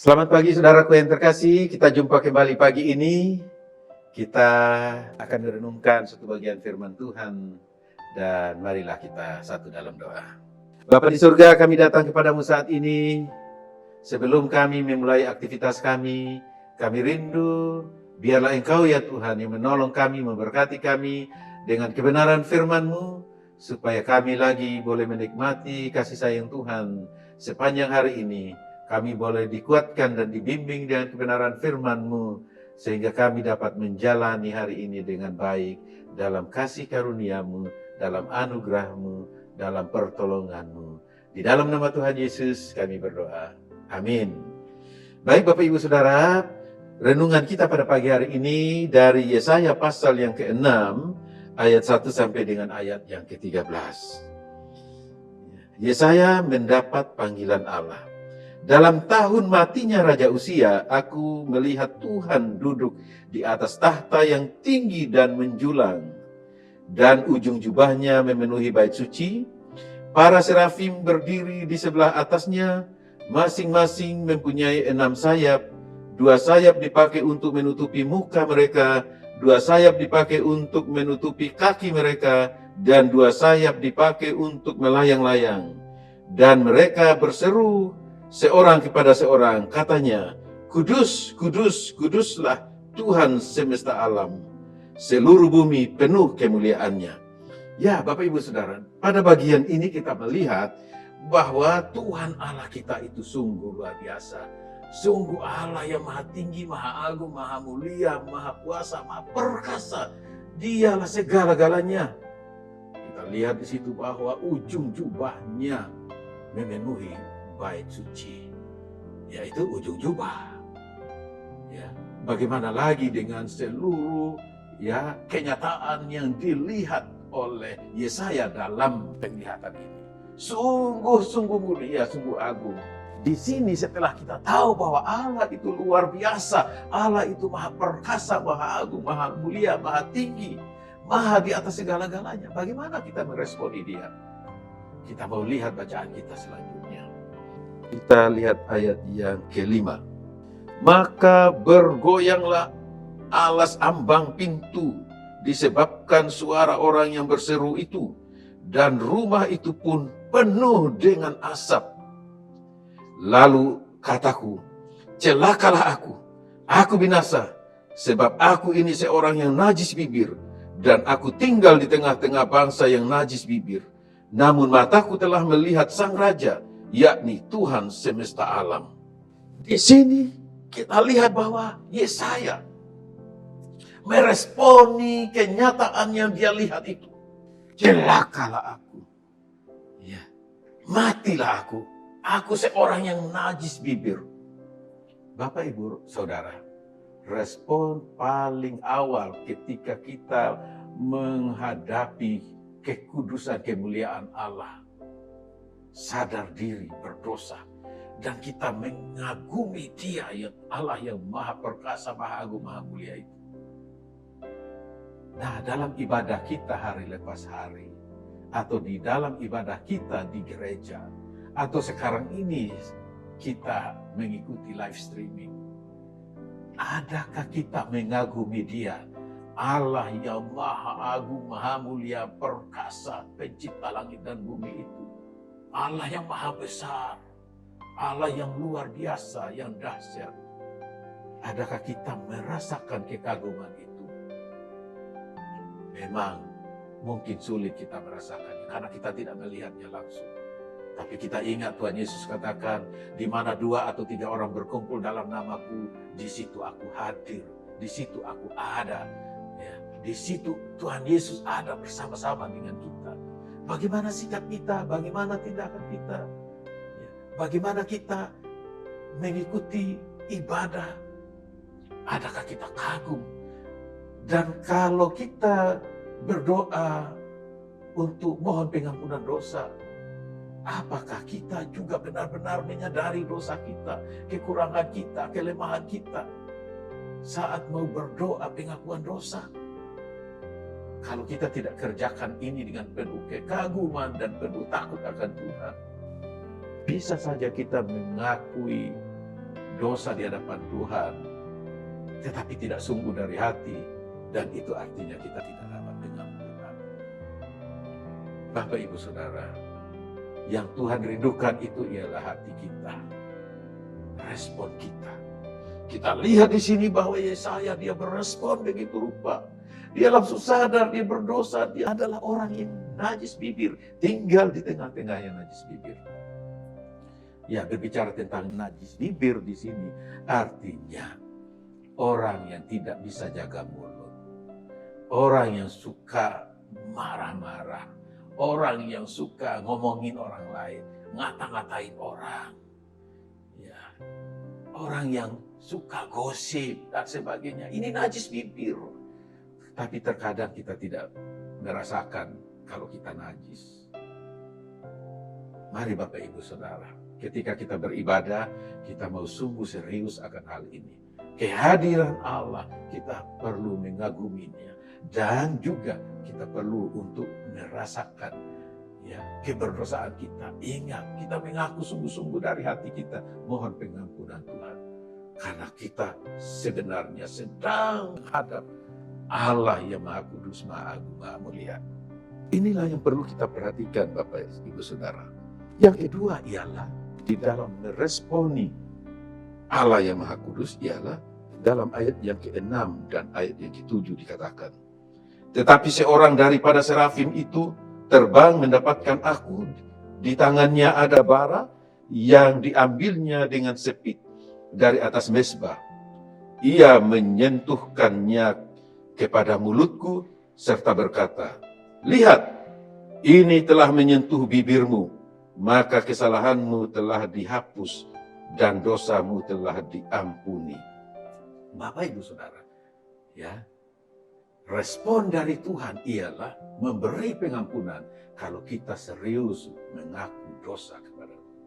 Selamat pagi saudaraku yang terkasih, kita jumpa kembali pagi ini. Kita akan merenungkan satu bagian firman Tuhan dan marilah kita satu dalam doa. Bapa di surga, kami datang kepadamu saat ini. Sebelum kami memulai aktivitas kami rindu biarlah Engkau ya Tuhan yang menolong kami, memberkati kami dengan kebenaran firman-Mu, supaya kami lagi boleh menikmati kasih sayang Tuhan sepanjang hari ini. Kami boleh dikuatkan dan dibimbing dengan kebenaran firman-Mu, sehingga kami dapat menjalani hari ini dengan baik dalam kasih karunia-Mu, dalam anugerah-Mu, dalam pertolongan-Mu. Di dalam nama Tuhan Yesus kami berdoa. Amin. Baik Bapak Ibu Saudara, renungan kita pada pagi hari ini dari Yesaya pasal yang ke-6, ayat 1 sampai dengan ayat yang ke-13. Yesaya mendapat panggilan Allah. Dalam tahun matinya Raja Uzia, aku melihat Tuhan duduk di atas tahta yang tinggi dan menjulang, dan ujung jubahnya memenuhi bait suci. Para serafim berdiri di sebelah atasnya, masing-masing mempunyai 6 sayap. 2 sayap dipakai untuk menutupi muka mereka, 2 sayap dipakai untuk menutupi kaki mereka, dan 2 sayap dipakai untuk melayang-layang. Dan mereka berseru seorang kepada seorang, katanya, Kudus, kudus, kuduslah Tuhan semesta alam. Seluruh bumi penuh kemuliaannya. Ya Bapak Ibu Saudara, pada bagian ini kita melihat bahwa Tuhan Allah kita itu sungguh luar biasa. Sungguh Allah yang maha tinggi, maha agung, maha mulia, maha kuasa, maha perkasa. Dialah segala-galanya. Kita lihat di situ bahwa ujung jubahnya memenuhi bait suci, yaitu ujung jubah. Ya, bagaimana lagi dengan seluruh kenyataan yang dilihat oleh Yesaya dalam penglihatan ini? Sungguh mulia, sungguh agung. Di sini setelah kita tahu bahwa Allah itu luar biasa, Allah itu maha perkasa, maha agung, maha mulia, maha tinggi, maha di atas segala-galanya. Bagaimana kita meresponi Dia? Kita mau lihat bacaan kita selanjutnya. Kita lihat ayat yang ke-5. Maka bergoyanglah alas ambang pintu disebabkan suara orang yang berseru itu, dan rumah itu pun penuh dengan asap. Lalu kataku, celakalah aku binasa, sebab aku ini seorang yang najis bibir, dan aku tinggal di tengah-tengah bangsa yang najis bibir. Namun mataku telah melihat Sang Raja, yakni Tuhan semesta alam. Di sini kita lihat bahwa Yesaya meresponi kenyataan yang dia lihat itu. Celakalah aku. Ya, matilah aku. Aku seorang yang najis bibir. Bapak Ibu Saudara, respon paling awal ketika kita menghadapi kekudusan kemuliaan Allah, sadar diri berdosa, dan kita mengagumi Dia yang Allah yang maha perkasa, maha agung, maha mulia itu. Nah, dalam ibadah kita hari lepas hari, atau di dalam ibadah kita di gereja, atau sekarang ini kita mengikuti live streaming, adakah kita mengagumi Dia, Allah yang maha agung, maha mulia, perkasa, pencipta langit dan bumi itu? Allah yang maha besar, Allah yang luar biasa, yang dahsyat. Adakah kita merasakan kekaguman itu? Memang mungkin sulit kita merasakannya karena kita tidak melihatnya langsung. Tapi kita ingat Tuhan Yesus katakan, di mana 2 atau 3 orang berkumpul dalam namaku, di situ aku hadir, di situ aku ada. Ya, di situ Tuhan Yesus ada bersama-sama dengan kita. Bagaimana sikap kita? Bagaimana tindakan kita? Bagaimana kita mengikuti ibadah? Adakah kita kagum? Dan kalau kita berdoa untuk mohon pengampunan dosa, apakah kita juga benar-benar menyadari dosa kita, kekurangan kita, kelemahan kita saat mau berdoa pengakuan dosa? Kalau kita tidak kerjakan ini dengan penuh kekaguman dan penuh takut akan Tuhan, bisa saja kita mengakui berdosa di hadapan Tuhan, tetapi tidak sungguh dari hati, dan itu artinya kita tidak dapat pengampunan. Bapak, Ibu, Saudara, yang Tuhan rindukan itu ialah hati kita, respon kita. Kita lihat di sini bahwa Yesaya dia berespon begitu rupa. Dia langsung sadar dia berdosa, dia adalah orang yang najis bibir, tinggal di tengah-tengah yang najis bibir. Ya, berbicara tentang najis bibir di sini artinya orang yang tidak bisa jaga mulut, orang yang suka marah-marah, orang yang suka ngomongin orang lain, ngata-ngatain orang, ya, orang yang suka gosip dan sebagainya. Ini najis bibir. Tapi terkadang kita tidak merasakan kalau kita najis. Mari Bapak, Ibu, Saudara, ketika kita beribadah, kita mau sungguh serius akan hal ini. Kehadiran Allah, kita perlu mengaguminya. Dan juga kita perlu untuk merasakan ya keberdosaan kita. Ingat, kita mengaku sungguh-sungguh dari hati kita. Mohon pengampunan Tuhan. Karena kita sebenarnya sedang menghadap Allah yang Maha Kudus, Maha Agung, Maha Mulia. Inilah yang perlu kita perhatikan Bapak, Ibu, Saudara. Yang kedua ialah di dalam meresponi Allah yang Maha Kudus ialah dalam ayat yang ke-6 dan ayat yang ke-7 dikatakan. Tetapi seorang daripada serafim itu terbang mendapatkan aku. Di tangannya ada bara yang diambilnya dengan sepit dari atas mezbah. Ia menyentuhkannya kepada mulutku serta berkata, lihat, ini telah menyentuh bibirmu, maka kesalahanmu telah dihapus dan dosamu telah diampuni. Bapak, Ibu, Saudara, ya, respon dari Tuhan ialah memberi pengampunan kalau kita serius mengaku dosa kepada Tuhan.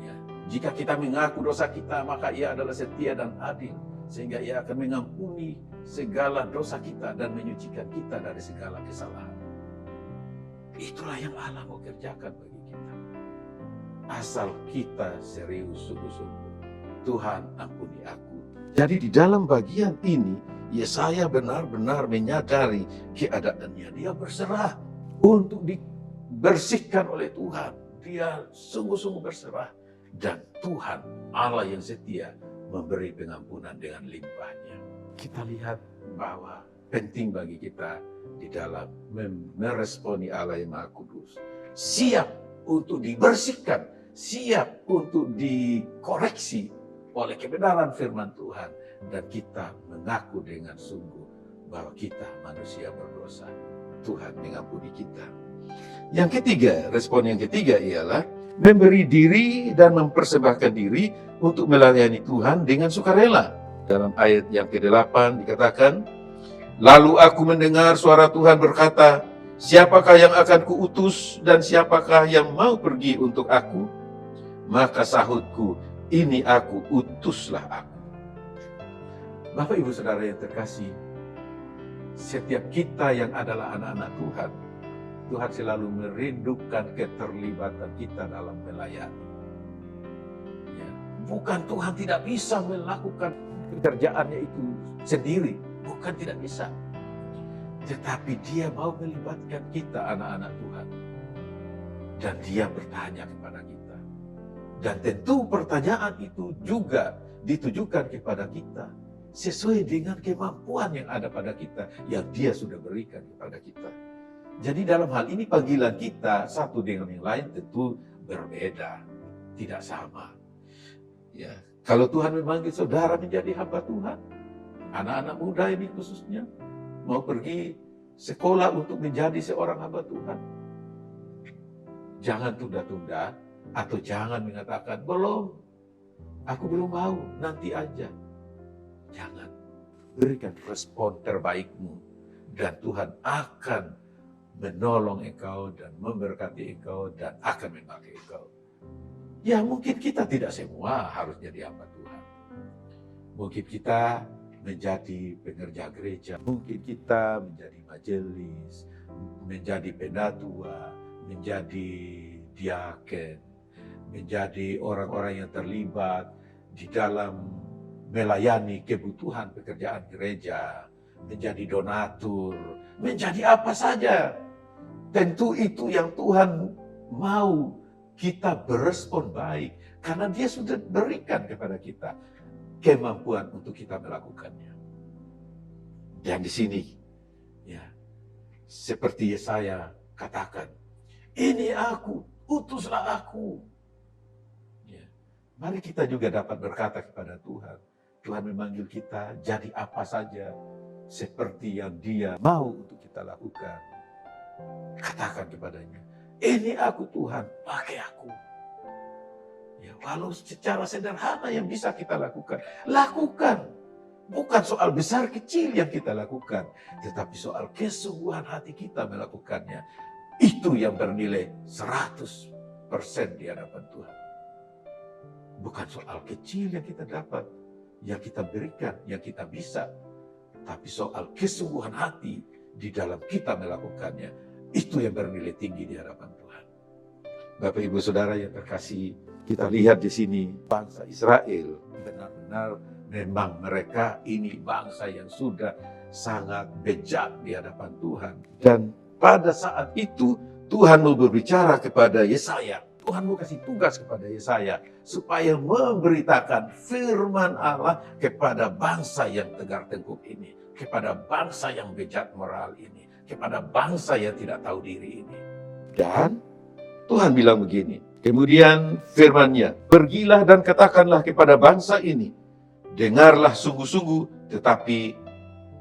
Ya, jika kita mengaku dosa kita, maka Ia adalah setia dan adil, sehingga Ia akan mengampuni segala dosa kita dan menyucikan kita dari segala kesalahan. Itulah yang Allah mau kerjakan bagi kita. Asal kita serius sungguh-sungguh. Tuhan, ampuni aku. Jadi di dalam bagian ini, Yesaya benar-benar menyadari keadaannya. Dia berserah untuk dibersihkan oleh Tuhan. Dia sungguh-sungguh berserah. Dan Tuhan, Allah yang setia, memberi pengampunan dengan limpahnya. Kita lihat bahwa penting bagi kita di dalam meresponi Allah yang Maha Kudus. Siap untuk dibersihkan, siap untuk dikoreksi oleh kebenaran firman Tuhan. Dan kita mengaku dengan sungguh bahwa kita manusia berdosa. Tuhan mengampuni kita. Yang ketiga, respon yang ketiga ialah memberi diri dan mempersembahkan diri untuk melayani Tuhan dengan sukarela. Dalam ayat yang ke-8 dikatakan, lalu aku mendengar suara Tuhan berkata, siapakah yang akan kuutus dan siapakah yang mau pergi untuk aku? Maka sahutku, ini aku, utuslah aku. Bapak, Ibu, Saudara yang terkasih, setiap kita yang adalah anak-anak Tuhan, Tuhan selalu merindukan keterlibatan kita dalam melayani. Ya, bukan Tuhan tidak bisa melakukan pekerjaannya itu sendiri, bukan tidak bisa. Tetapi Dia mau melibatkan kita anak-anak Tuhan. Dan Dia bertanya kepada kita. Dan tentu pertanyaan itu juga ditujukan kepada kita sesuai dengan kemampuan yang ada pada kita, yang Dia sudah berikan kepada kita. Jadi dalam hal ini panggilan kita satu dengan yang lain tentu berbeda, tidak sama. Ya, kalau Tuhan memanggil saudara menjadi hamba Tuhan, anak-anak muda ini khususnya mau pergi sekolah untuk menjadi seorang hamba Tuhan, jangan tunda-tunda atau jangan mengatakan belum, aku belum mau, nanti aja. Jangan, berikan respon terbaikmu dan Tuhan akan menolong engkau dan memberkati engkau dan akan memakai engkau. Ya, mungkin kita tidak semua harus jadi hamba Tuhan. Mungkin kita menjadi pengerja gereja, mungkin kita menjadi majelis, menjadi pendatua, menjadi diaken, menjadi orang-orang yang terlibat di dalam melayani kebutuhan pekerjaan gereja, menjadi donatur, menjadi apa saja. Tentu itu yang Tuhan mau kita berespon baik, karena Dia sudah berikan kepada kita kemampuan untuk kita melakukannya. Dan di sini, ya, seperti Yesaya katakan, ini aku, utuslah aku. Ya. Mari kita juga dapat berkata kepada Tuhan, Tuhan memanggil kita jadi apa saja, seperti yang Dia mau untuk kita lakukan. Katakan kepadanya, ini aku Tuhan, pakai aku. Ya, walau secara sederhana yang bisa kita lakukan, lakukan. Bukan soal besar kecil yang kita lakukan, tetapi soal kesungguhan hati kita melakukannya. Itu yang bernilai 100% di hadapan Tuhan. Bukan soal kecil yang kita dapat, yang kita berikan, yang kita bisa. Tapi soal kesungguhan hati di dalam kita melakukannya. Itu yang bernilai tinggi di hadapan Tuhan. Bapak Ibu Saudara yang terkasih, kita lihat di sini bangsa Israel benar-benar memang mereka ini bangsa yang sudah sangat bejat di hadapan Tuhan. Dan pada saat itu Tuhan mau berbicara kepada Yesaya. Tuhan mau kasih tugas kepada Yesaya supaya memberitakan firman Allah kepada bangsa yang tegar tengkuk ini, kepada bangsa yang bejat moral ini, kepada bangsa yang tidak tahu diri ini. Dan Tuhan bilang begini, kemudian firman-Nya, pergilah dan katakanlah kepada bangsa ini, dengarlah sungguh-sungguh, tetapi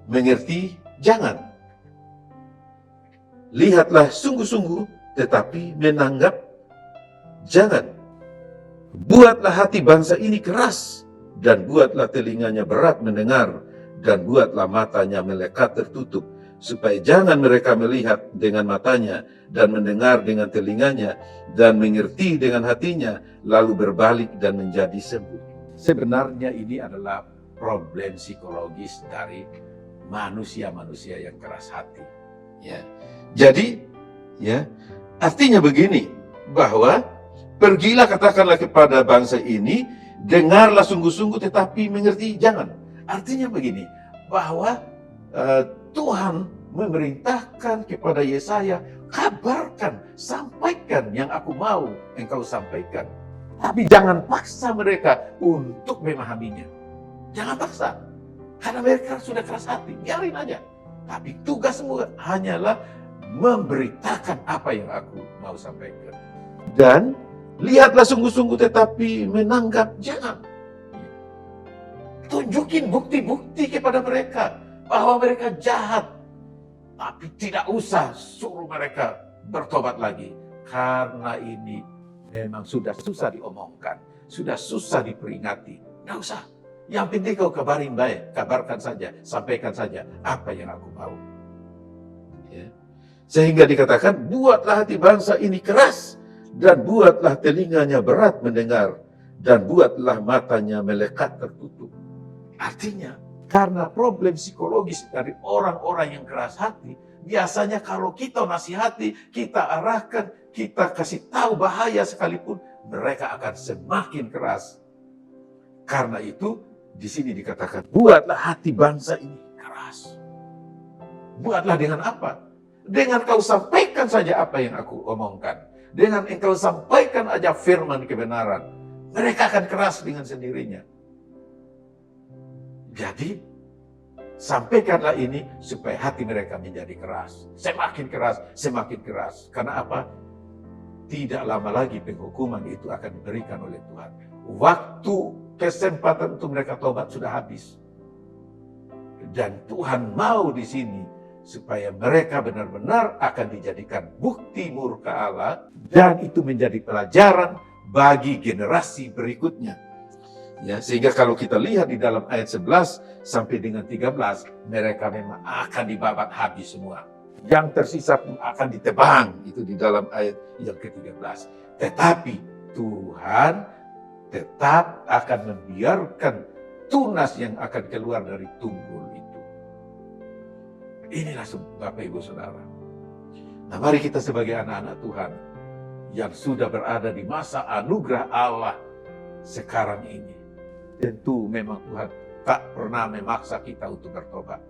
mengerti jangan. Lihatlah sungguh-sungguh, tetapi menanggap jangan. Buatlah hati bangsa ini keras, dan buatlah telinganya berat mendengar, dan buatlah matanya melekat tertutup, supaya jangan mereka melihat dengan matanya, dan mendengar dengan telinganya, dan mengerti dengan hatinya, lalu berbalik dan menjadi sembuh. Sebenarnya ini adalah problem psikologis dari manusia-manusia yang keras hati. Ya. Jadi, ya, artinya begini, bahwa pergilah katakanlah kepada bangsa ini, dengarlah sungguh-sungguh tetapi mengerti jangan. Artinya begini, bahwa Tuhan memerintahkan kepada Yesaya, kabarkan, sampaikan yang aku mau engkau sampaikan. Tapi jangan paksa mereka untuk memahaminya. Jangan paksa. Karena mereka sudah keras hati. Biarin aja. Tapi tugasmu hanyalah memberitakan apa yang aku mau sampaikan. Dan lihatlah sungguh-sungguh tetapi menanggap jangan. Tunjukin bukti-bukti kepada mereka bahwa mereka jahat. Tapi tidak usah suruh mereka bertobat lagi. Karena ini memang sudah susah diomongkan, sudah susah diperingati. Tidak usah. Yang penting kau kabarin baik, kabarkan saja, sampaikan saja apa yang aku mau. Ya. Sehingga dikatakan, buatlah hati bangsa ini keras, dan buatlah telinganya berat mendengar, dan buatlah matanya melekat tertutup. Artinya, karena problem psikologis dari orang-orang yang keras hati, biasanya kalau kita nasihati, kita arahkan, kita kasih tahu bahaya sekalipun, mereka akan semakin keras. Karena itu, di sini dikatakan, buatlah hati bangsa ini keras. Buatlah dengan apa? Dengan kau sampaikan saja apa yang aku omongkan. Dengan engkau sampaikan aja firman kebenaran. Mereka akan keras dengan sendirinya. Jadi, sampaikanlah ini supaya hati mereka menjadi keras. Semakin keras, semakin keras. Karena apa? Tidak lama lagi penghukuman itu akan diberikan oleh Tuhan. Waktu kesempatan untuk mereka tobat sudah habis. Dan Tuhan mau di sini supaya mereka benar-benar akan dijadikan bukti murka Allah. Dan itu menjadi pelajaran bagi generasi berikutnya. Ya, sehingga kalau kita lihat di dalam ayat 11 sampai dengan 13, mereka memang akan dibabat habis semua. Yang tersisa pun akan ditebang, itu di dalam ayat yang ke-13. Tetapi Tuhan tetap akan membiarkan tunas yang akan keluar dari tunggul itu. Inilah Bapak Ibu Saudara. Nah, mari kita sebagai anak-anak Tuhan yang sudah berada di masa anugerah Allah sekarang ini, Tentu memang Tuhan tak pernah memaksa kita untuk bertobat.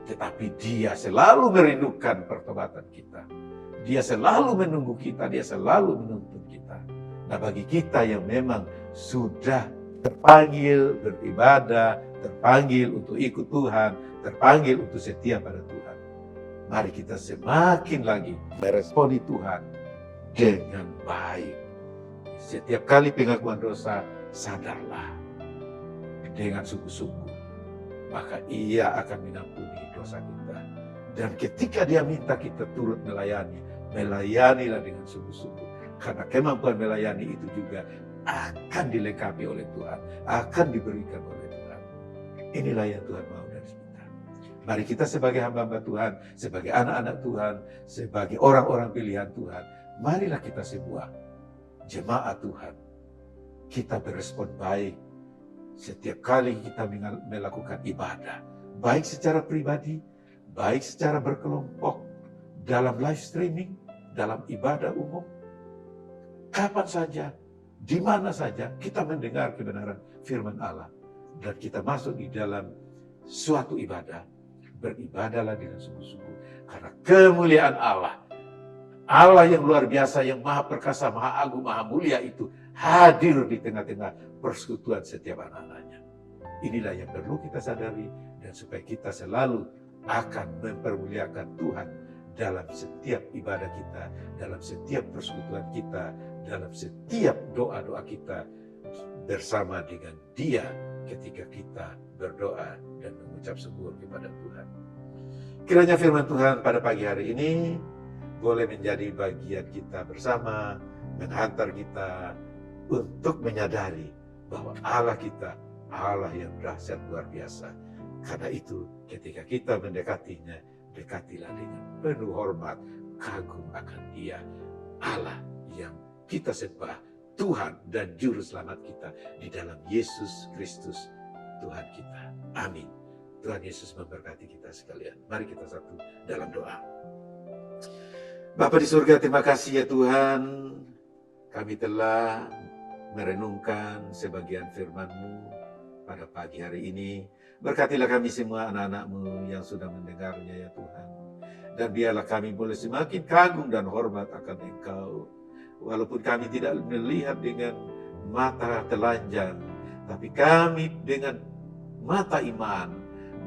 Tetapi Dia selalu merindukan pertobatan kita. Dia selalu menunggu kita, Dia selalu menuntun kita. Nah, bagi kita yang memang sudah terpanggil beribadah, terpanggil untuk ikut Tuhan, terpanggil untuk setia pada Tuhan, mari kita semakin lagi meresponi Tuhan dengan baik. Setiap kali pengakuan dosa, sadarlah dengan sungguh-sungguh, maka Ia akan mengampuni dosa kita. Dan ketika Dia minta kita turut melayani, melayanilah dengan sungguh-sungguh. Karena kemampuan melayani itu juga akan dilengkapi oleh Tuhan, akan diberikan oleh Tuhan. Inilah yang Tuhan mau dari kita. Mari kita sebagai hamba-hamba Tuhan, sebagai anak-anak Tuhan, sebagai orang-orang pilihan Tuhan, marilah kita semua jemaat Tuhan, kita berespon baik setiap kali kita melakukan ibadah, baik secara pribadi, baik secara berkelompok, dalam live streaming, dalam ibadah umum, kapan saja, di mana saja kita mendengar kebenaran firman Allah dan kita masuk di dalam suatu ibadah, beribadahlah dengan sungguh-sungguh, karena kemuliaan Allah, Allah yang luar biasa, yang maha perkasa, maha agung, maha mulia itu hadir di tengah-tengah persekutuan setiap anak-anaknya. Inilah yang perlu kita sadari, dan supaya kita selalu akan mempermuliakan Tuhan dalam setiap ibadah kita, dalam setiap persekutuan kita, dalam setiap doa-doa kita bersama dengan Dia ketika kita berdoa dan mengucap syukur kepada Tuhan. Kiranya firman Tuhan pada pagi hari ini boleh menjadi bagian kita bersama, menghantar kita untuk menyadari bahwa Allah kita, Allah yang dahsyat luar biasa. Karena itu ketika kita mendekatinya, dekatilah dengan penuh hormat, kagum akan Dia, Allah yang kita sembah, Tuhan dan Juru Selamat kita di dalam Yesus Kristus, Tuhan kita. Amin. Tuhan Yesus memberkati kita sekalian. Mari kita satu dalam doa. Bapa di surga, terima kasih ya Tuhan, kami telah merenungkan sebagian firman-Mu pada pagi hari ini. Berkatilah kami semua anak-anak-Mu yang sudah mendengarnya ya Tuhan. Dan biarlah kami boleh semakin kagum dan hormat akan Engkau. Walaupun kami tidak melihat dengan mata telanjang, tapi kami dengan mata iman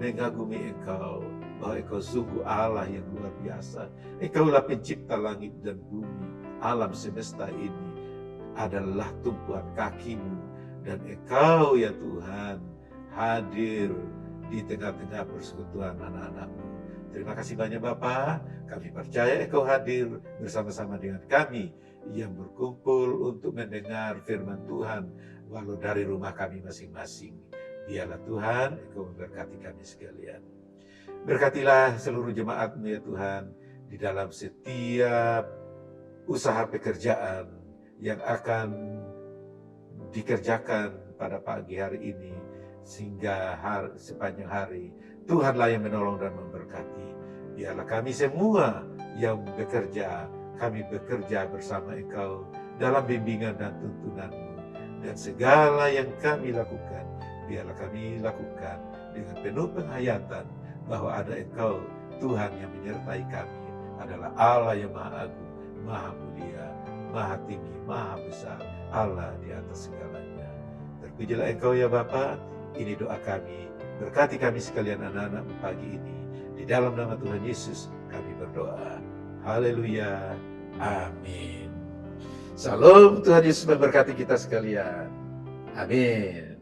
mengagumi Engkau, bahwa Engkau sungguh Allah yang luar biasa. Engkaulah pencipta langit dan bumi, alam semesta ini adalah tumpuan kaki-Mu, dan Engkau ya Tuhan hadir di tengah-tengah persekutuan anak-anak-Mu. Terima kasih banyak Bapa, kami percaya Engkau hadir bersama-sama dengan kami yang berkumpul untuk mendengar firman Tuhan, walau dari rumah kami masing-masing. Biarlah Tuhan Engkau memberkati kami sekalian. Berkatilah seluruh jemaat-Mu ya Tuhan, di dalam setiap usaha pekerjaan yang akan dikerjakan pada pagi hari ini, sehingga sepanjang hari Tuhanlah yang menolong dan memberkati. Biarlah kami semua yang bekerja, kami bekerja bersama Engkau dalam bimbingan dan tuntunan-Mu, dan segala yang kami lakukan, biarlah kami lakukan dengan penuh penghayatan bahwa ada Engkau, Tuhan yang menyertai kami, adalah Allah yang maha agung, maha mulia, maha tinggi, maha besar, Allah di atas segalanya. Terpujilah Engkau ya Bapa, ini doa kami, berkati kami sekalian anak-anak pagi ini, di dalam nama Tuhan Yesus kami berdoa. Haleluya, amin. Salam, Tuhan Yesus memberkati kita sekalian. Amin.